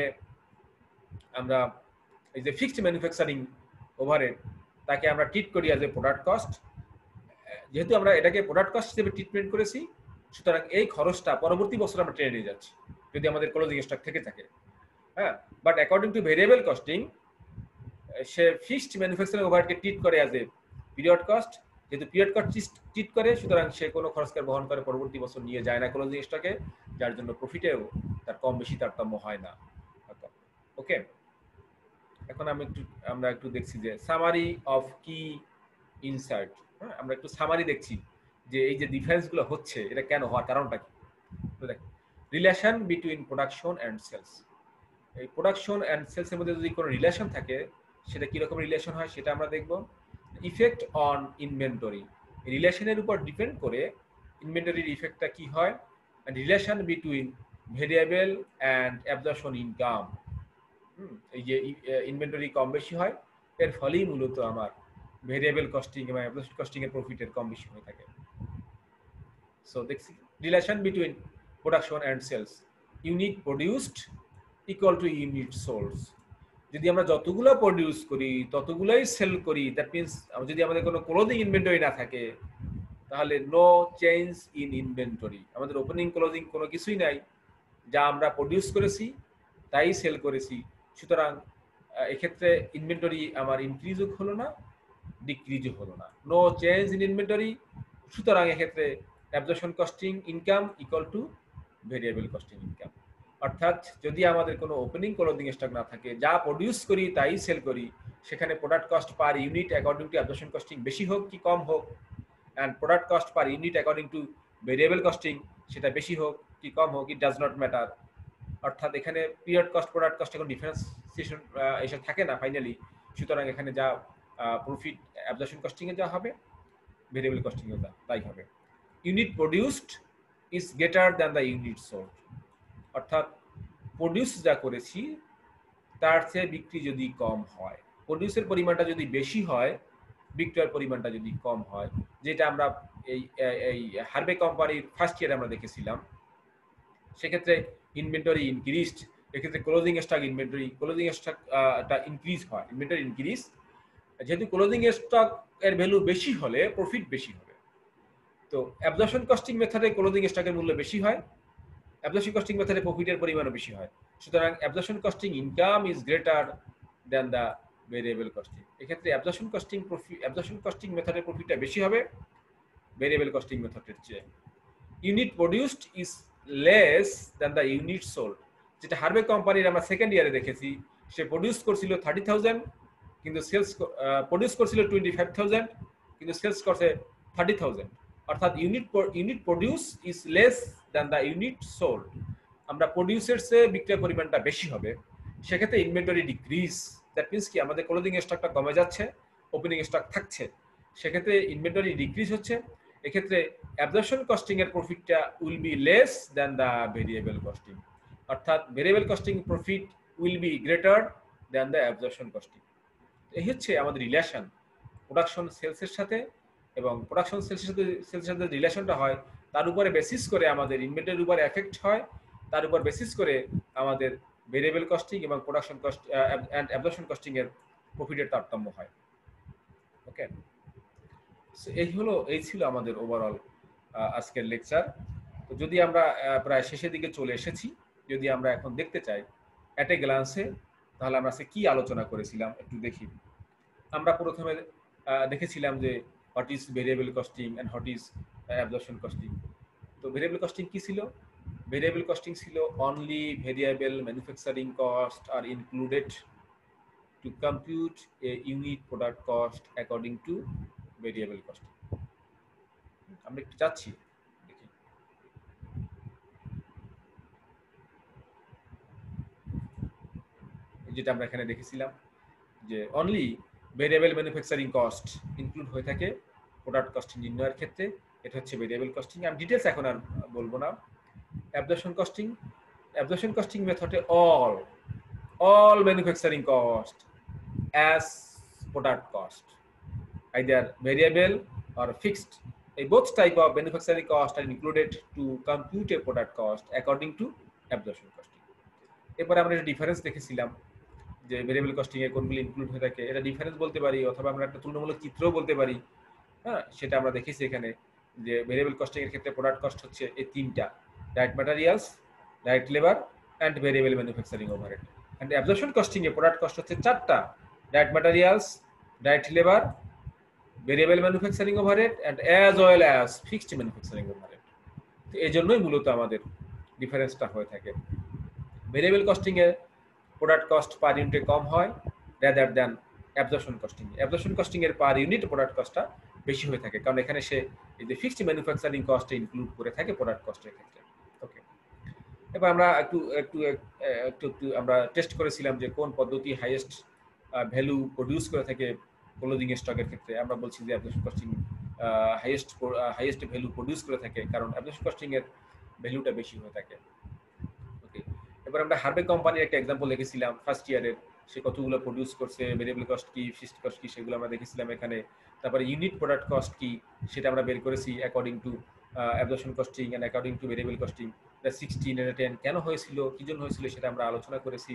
আমরা এই যে ফিক্সড ম্যানুফ্যাকচারিং ওভারহেড, তাকে আমরা ট্রিট করি অ্যাজ এ প্রোডাক্ট কস্ট। যেহেতু আমরা এটাকে প্রোডাক্ট কস্ট হিসেবে ট্রিটমেন্ট করেছি, সুতরাং এই খরচটা পরবর্তী বছর আমরা টেনে নিয়ে যাচ্ছি যদি আমাদের ক্লোজিং স্টক থেকে থাকে। হ্যাঁ, but according to variable costing, সে ফিক্সড ম্যানুফ্যাকচারিং ওভারহেডকে ট্রিট করে অ্যাজ এ পিরিয়ড কস্ট। যেহেতু পিরিয়ড কস্ট ট্রিট করে, সুতরাং সে কোনো খরচকে বহন করে পরবর্তী বছর নিয়ে যায় না ক্লোজিং স্টকে, যার জন্য প্রফিটেও তার কম বেশি তারতম্য হয় না। ওকে, এখন আমরা একটু দেখছি যে সামারি অফ কি ইনসাইট। হ্যাঁ, আমরা একটু সামারি দেখছি যে এই যে ডিফারেন্সগুলো হচ্ছে, এটা কেন হওয়ার কারণটা কি। তো দেখেন, relation between production and sales. এই প্রোডাকশন অ্যান্ড সেলসের মধ্যে যদি কোনো রিলেশন থাকে, সেটা কিরকম রিলেশন হয় সেটা আমরা দেখব। ইফেক্ট অন ইনভেন্টরি, রিলেশনের উপর ডিপেন্ড করে ইনভেন্টরির ইফেক্টটা কি হয়। And relation between variable and absorption income, এই যে ইনভেন্টরি কম বেশি হয়, এর ফলেই মূলত আমার ভেরিয়েবল কস্টিং এবং অ্যাবজর্পশন কস্টিং এর প্রফিটের কম বেশি হয়ে থাকে। সো দেখছি relation between production and sales, unit produced equal to unit sold. যদি আমরা যতগুলো প্রডিউস করি ততগুলোই সেল করি, দ্যাট মিনস যদি আমাদের কোনো ক্লোজিং ইনভেন্টরি না থাকে, তাহলে নো চেঞ্জ ইন ইনভেন্টরি, আমাদের ওপেনিং ক্লোজিং কোনো কিছুই নাই, যা আমরা প্রডিউস করেছি তাই সেল করেছি। সুতরাং এক্ষেত্রে ইনভেন্টরি আমার ইনক্রিজও হলো না, ডিক্রিজও হলো না, নো চেঞ্জ ইন ইনভেন্টরি। সুতরাং এক্ষেত্রে absorption costing income equal to variable costing income. অর্থাৎ যদি আমাদের কোনো ওপেনিং ক্লোজিং স্টক না থাকে, যা প্রডিউস করি তাই সেল করি, সেখানে product cost per unit according to absorption costing বেশি হোক কি কম হোক, and product cost per unit according to variable costing সেটা বেশি হোক কি কম হোক, ইট ডাজ নট ম্যাটার। অর্থাৎ এখানে পিরিয়ড কস্ট প্রোডাক্ট কস্ট এখন ডিফারেন্সিয়েশন এসব থাকে না ফাইনালি। সুতরাং এখানে যা প্রফিট অ্যাবজর্পশন কস্টিং এ যা হবে, ভেরিয়েবল কস্টিং এ তাই হবে। Unit produced is greater than the unit sold, অর্থাৎ প্রডিউস যা করেছি তার চেয়ে বিক্রি যদি কম হয়, প্রডিউসের পরিমাণটা যদি বেশি হয়, বিক্রয়ের পরিমাণটা যদি কম হয়, যেটা আমরা এই হার্ভে কোম্পানির ফার্স্ট ইয়ারে আমরা দেখেছিলাম, সেক্ষেত্রে ইনভেন্টরি ইনক্রিজড। এক্ষেত্রে ক্লোজিং স্টক ইনভেন্টরি ক্লোজিং স্টকটা ইনক্রিজ হয়, ইনভেন্টরি ইনক্রিজ। যেহেতু ক্লোজিং স্টক এর ভ্যালু বেশি হলে প্রফিট বেশি হবে, তো অ্যাবজর্পশন কস্টিং মেথডে ক্লোজিং স্টকের মূল্য বেশি হয়, অ্যাবজর্পশন কস্টিং মেথডে প্রফিটের পরিমাণও বেশি হয়। সুতরাং absorption costing income is greater than the variable costing. এক্ষেত্রে অ্যাবজর্পশন কস্টিং মেথডের প্রফিটটা বেশি হবে, ভেরিয়েবল কস্টিং মেথডের চেয়ে। Unit produced is less than the unit sold, যেটা হার্ভে কোম্পানির আমরা সেকেন্ড ইয়ারে দেখেছি, সে প্রডিউস করছিল 30,000 কিন্তু সেলস প্রডিউস করছিল 25,000 কিন্তু সেলস করছে 30,000, অর্থাৎ unit produce is less than the unit sold. আমরা প্রডিউসের চেয়ে বিক্রয়ের পরিমাণটা বেশি হবে, সেক্ষেত্রে ইনভেন্টরি ডিক্রিজ, দ্যাট মিনস কি আমাদের ক্লোজিং স্টকটা কমে যাচ্ছে, ওপেনিং স্টক থাকছে, সেক্ষেত্রে ইনভেন্টরি ডিক্রিজ হচ্ছে। এক্ষেত্রে অ্যাবজর্পশন কস্টিং এর প্রফিটটা will be less than the variable costing, অর্থাৎ variable costing profit will be greater than the absorption costing. এই হচ্ছে আমাদের রিলেশন প্রোডাকশন সেলসের সাথে, এবং প্রোডাকশন সেলসের সাথে রিলেশনটা হয় তার উপরে বেসিস করে আমাদের ইনভেন্টরির উপরে এফেক্ট হয়, তার উপর বেসিস করে আমাদের ভেরিয়েবল কস্টিং এবং production cost and absorption costing এর প্রফিটের তারতম্য হয়। ওকে, এই ছিল আমাদের ওভারঅল আজকের লেকচার। তো যদি আমরা প্রায় শেষের দিকে চলে এসেছি, যদি আমরা এখন দেখতে চাই অ্যাট এ গ্লান্সে, তাহলে আমরা আজকে কি আলোচনা করেছিলাম একটু দেখি। আমরা প্রথমে দেখেছিলাম যে what is variable costing and what is absorption costing. তো ভেরিয়েবল কস্টিং কি ছিল? ভেরিয়েবল কস্টিং ছিল only variable manufacturing cost are included to compute a unit product cost according to variable costing. আমরা একটু যাচ্ছি দেখি। যেটা আমরা এখানে দেখেছিলাম যে only variable manufacturing cost include হয়ে থাকে প্রোডাক্ট কস্টিং নির্ণয়ের ক্ষেত্রে, এটা হচ্ছে ভেরিয়েবল কস্টিং। আমি ডিটেলস এখন আর বলবো না। অ্যাবজর্পশন কস্টিং মেথডে all manufacturing cost as product cost, either variable or fixed. Both type of manufacturing cost are included to compute a product cost according to absorption costing. এরপরে আমরা একটা difference দেখেছিলাম যে ভেরিয়েবল কস্টিং এ কোনগুলো include হয়ে থাকে, এটা ডিফারেন্স বলতে পারি অথবা আমরা একটা তুলনামূলক চিত্রও বলতে পারি। হ্যাঁ, সেটা আমরা দেখেছি এখানে যে ভেরিয়েবল কস্টিং এর ক্ষেত্রে প্রোডাক্ট কস্ট হচ্ছে এই তিনটা: direct materials, direct labour and variable manufacturing overhead. And absorption costing A product cost হচ্ছে চারটা: direct materials, direct labour, variable manufacturing overhead and as well as fixed manufacturing overhead. তো এই জন্যই মূলত আমাদের ডিফারেন্সটা হয়ে থাকে। ভেরিয়েবল কস্টিং এ প্রোডাক্ট কস্ট পার ইউনিটে কম হয় rather than absorption costing. Absorption costing এর পার ইউনিট প্রোডাক্ট কস্টটা বেশি হয়ে থাকে, কারণ এখানে সে এই যে ফিক্সড ম্যানুফ্যাকচারিং কস্টে ইনক্লুড করে থাকে প্রোডাক্ট কস্টের ক্ষেত্রে। ওকে, এবার আমরা একটু একটু একটু একটু আমরা টেস্ট করেছিলাম যে কোন পদ্ধতি হাইয়েস্ট ভ্যালু প্রডিউস করে থাকে ক্লোজিং স্টকের ক্ষেত্রে। আমরা বলছি যে absorption costing highest value produce করে থাকে, কারণ অ্যাবজর্পশন কস্টিং এর ভ্যালুটা বেশি হয়ে থাকে। ওকে, এবার আমরা হার্ভে কোম্পানির একটা এক্সাম্পল দেখেছিলাম ফার্স্ট ইয়ারের, সে কতগুলো প্রডিউস করছে, ভেরিয়েবল কস্ট কি, ফিক্সড কস্ট কি, সেগুলো আমরা দেখেছিলাম এখানে। তারপরে ইউনিট প্রোডাক্ট কস্ট কি সেটা আমরা বের করেছি according to absorption costing and according to variable costing. 16 এর 10 কেন হয়েছিল, কি জন্য হয়েছিল সেটা আমরা আলোচনা করেছি।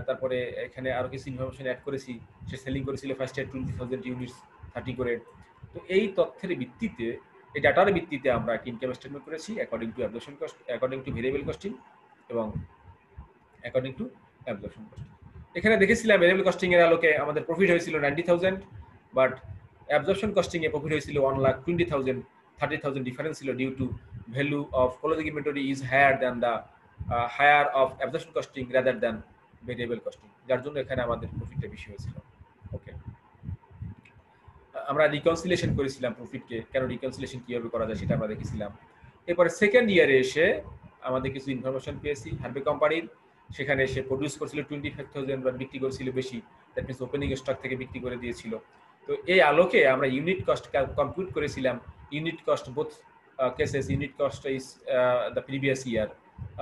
তারপরে এখানে আরো কিছু ইনফরমেশন অ্যাড করেছি। সে সেলিং করেছিল ফার্স্ট ইয়ার 20,000 ইউনিটস 30 করে। তো এই তথ্যের ভিত্তিতে, এই ডাটার ভিত্তিতে আমরা একটা ইনকাম স্টেটমেন্ট করেছি according to absorption cost, according to variable costing এবং অ্যাকর্ডিং টু অ্যাবজর্পশন কস্টিং। এখানে দেখেছিলাম ভেরিয়েবল কস্টিং এর আলোকে আমাদের প্রফিট হয়েছিল 90,000, বাট অ্যাবজর্পশন কস্টিং এ প্রফিট হয়েছিল 1,20,000। 30,000 ডিফারেন্স ছিল due to value of closing inventory is higher than the higher of absorption costing rather than variable costing, যার জন্য এখানে আমাদের প্রফিটটা বেশি হয়েছিল। ওকে, আমরা রিকনসিলিয়েশন করেছিলাম প্রফিটকে, কেন রিকনসিলিয়েশন কিভাবে করা যায় সেটা আমরা দেখেছিলাম। এরপরে সেকেন্ড ইয়ারে এসে আমাদের কিছু ইনফরমেশন পেয়েছি হার্ভে কোম্পানির। সেখানে সে প্রডিউস করছিল 25,000 বা বিক্রি করেছিল বেশি, দ্যাট মিনস ওপেনিং স্টক থেকে বিক্রি করে দিয়েছিল। তো এই আলোকে আমরা ইউনিট কস্ট কম্পিউট করেছিলাম। Unit cost both cases, unit cost is the previous year,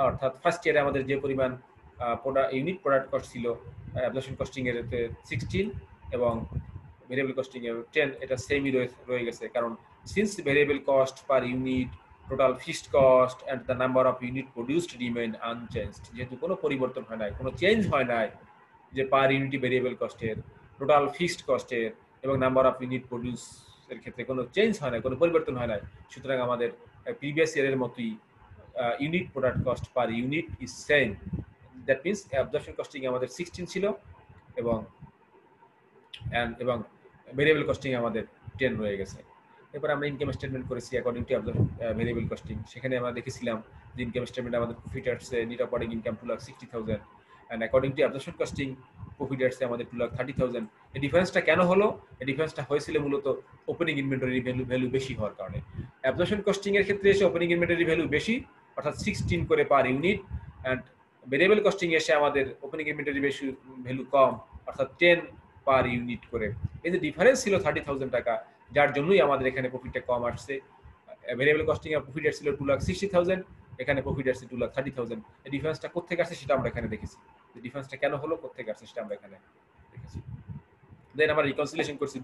অর্থাৎ ফার্স্ট ইয়ারে আমাদের যে পরিমাণ ইউনিট প্রোডাক্ট কস্ট ছিল অ্যাবজর্পশন কস্টিং এর 16 এবং ভেরিয়েবল কস্টিং এর 10, এটা সেমই রয়ে গেছে, কারণ since variable cost per unit, total fixed cost and the number of unit produced remain unchanged, যেহেতু কোনো পরিবর্তন হয় নাই, কোনো চেঞ্জ হয় নাই যে পার ইউনিট ভেরিয়েবল কস্টের, টোটাল ফিক্সড কস্টের এবং নাম্বার অফ ইউনিট প্রডিউস এর ক্ষেত্রে কোনো চেঞ্জ হয় না, কোনো পরিবর্তন হয় না। সুতরাং আমাদের প্রিভিয়াস ইয়ারের মতোই unit product cost per unit is same. That means absorption costing আমাদের 16 ছিল এবং ভেরিয়েবল কস্টিং আমাদের 10 রয়ে গেছে। এরপর আমরা ইনকাম স্টেটমেন্ট করেছি অ্যাকর্ডিং টু ভেরিয়েবল কস্টিং। সেখানে আমরা দেখেছিলাম যে ইনকাম স্টেটমেন্ট আমাদের প্রফিট আসছে net operating income 2,60,000 and according to absorption costing profit আসছে আমাদের 2,30,000। এই ডিফারেন্সটা কেন হলো? এই ডিফারেন্সটা হয়েছিল মূলত ওপেনিং ইনভেন্টরি ভ্যালু বেশি হওয়ার কারণে। অ্যাবজর্পশন কস্টিং এর ক্ষেত্রে এসে ওপেনিং ইনভেন্টরি ভ্যালু বেশি, অর্থাৎ 16 করে per unit, and variable costing এসে আমাদের ওপেনিং ইনভেন্টরি বেশি ভ্যালু কম, অর্থাৎ 10 পার ইউনিট করে। এই যে ডিফারেন্স ছিল 30,000 টাকা, যার জন্যই আমাদের এখানে প্রফিটটা কম আসছে। ভেরিয়েবল কস্টিং এর প্রফিট আসছিল 2,60,000, এখানে প্রফিট আসছে 2,30,000। এই ডিফারেন্সটা কোত্থেকে আসছে সেটা আমরা এখানে দেখেছি। এই ডিফারেন্সটা কেন হলো, কোত্থেকে আসছে সেটা আমরা এখানে দেখেছি। দেন আমরা রিকনসিলিয়েশন করছি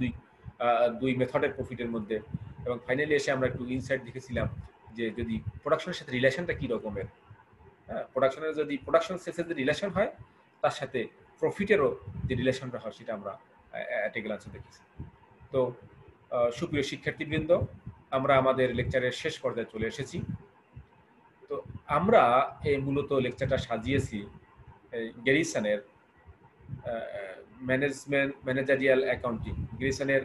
দুই মেথডের প্রফিটের মধ্যে, এবং ফাইনালি এসে আমরা একটু ইনসাইট দেখেছিলাম যে যদি প্রোডাকশনের সাথে রিলেশনটা কি রকমের। প্রোডাকশনের যদি প্রোডাকশন সেলসের যে রিলেশন হয়, তার সাথে প্রফিটেরও যে রিলেশনটা হয়, সেটা আমরা অ্যাট এ গ্লান্সে দেখেছি। তো সুপ্রিয় শিক্ষার্থীবৃন্দ, আমরা আমাদের লেকচারের শেষ পর্যায়ে চলে এসেছি। তো আমরা এই মূলত লেকচারটা সাজিয়েছি গ্যারিসনের ম্যানেজারিয়াল অ্যাকাউন্টিং, গ্যারিসনের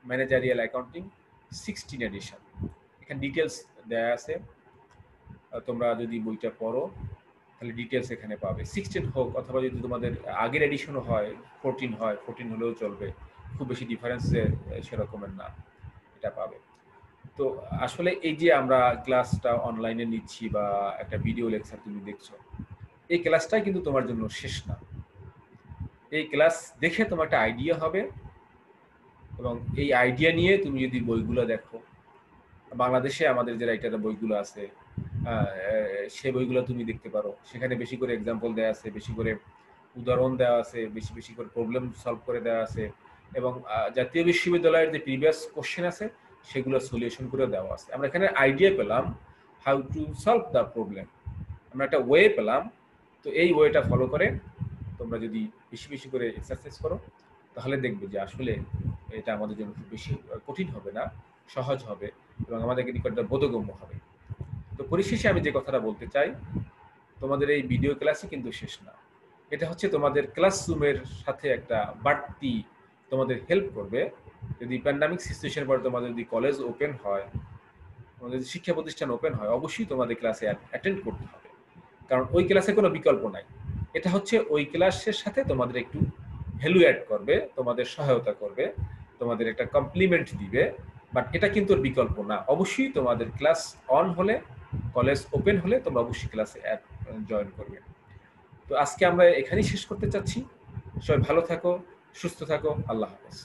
ম্যানেজারিয়াল অ্যাকাউন্টিং 16 এডিশন। এখানে ডিটেলস দেয়া আছে, তোমরা যদি বইটা পড়ো তাহলে ডিটেলস এখানে পাবে। 16 হোক অথবা যদি তোমাদের আগের এডিশনও হয়, 14 হয়, 14 হলেও চলবে, খুব বেশি ডিফারেন্স সেরকমের না, এটা পাবে। তো আসলে এই যে আমরা ক্লাসটা অনলাইনে নিচ্ছি বা একটা ভিডিও লেকচার তুমি দেখছো, এই ক্লাসটাই কিন্তু তোমার জন্য শেষ না। এই ক্লাস দেখে তোমার একটা আইডিয়া হবে, এবং এই আইডিয়া নিয়ে তুমি যদি বইগুলো দেখো, বাংলাদেশে আমাদের যে রাইটারের বইগুলো আছে সে বইগুলো তুমি দেখতে পারো। সেখানে বেশি করে এক্সাম্পল দেওয়া আছে, বেশি করে উদাহরণ দেওয়া আছে, বেশি বেশি করে প্রবলেম সলভ করে দেওয়া আছে, এবং জাতীয় বিশ্ববিদ্যালয়ের যে প্রিভিয়াস কোশ্চেন আছে সেগুলো সলিউশন করে দেওয়া আছে। আমরা এখানে আইডিয়া পেলাম how to solve the problem, আমরা একটা ওয়ে পেলাম। তো এই ওয়েটা ফলো করে তোমরা যদি বেশি বেশি করে এক্সারসাইজ করো, তাহলে দেখবে যে আসলে এটা আমাদের জন্য খুব বেশি কঠিন হবে না, সহজ হবে, এবং আমাদেরকে নিকটটা বোধগম্য হবে। তো পরিশেষে আমি যে কথাটা বলতে চাই, তোমাদের এই ভিডিও ক্লাসই কিন্তু শেষ না। এটা হচ্ছে তোমাদের ক্লাসরুমের সাথে একটা বাড়তি তোমাদের হেল্প করবে। যদি প্যান্ডামিক সিচুয়েশন পরে তোমাদের যদি কলেজ ওপেন হয়, তোমাদের যদি শিক্ষা প্রতিষ্ঠান ওপেন হয়, অবশ্যই তোমাদের ক্লাসে অ্যাটেন্ড করতে হবে, কারণ ওই ক্লাসে কোনো বিকল্প নাই। এটা হচ্ছে ওই ক্লাসের সাথে তোমাদের একটু ভ্যালু অ্যাড করবে, তোমাদের সহায়তা করবে, তোমাদের একটা কমপ্লিমেন্ট দিবে, বাট এটা কিন্তু বিকল্প না। অবশ্যই তোমাদের ক্লাস অন হলে, কলেজ ওপেন হলে তোমরা অবশ্যই ক্লাসে জয়েন করবে। তো আজকে আমরা এখানেই শেষ করতে চাচ্ছি। সবাই ভালো থাকো, সুস্থ থাকো, আল্লাহ হাফেজ।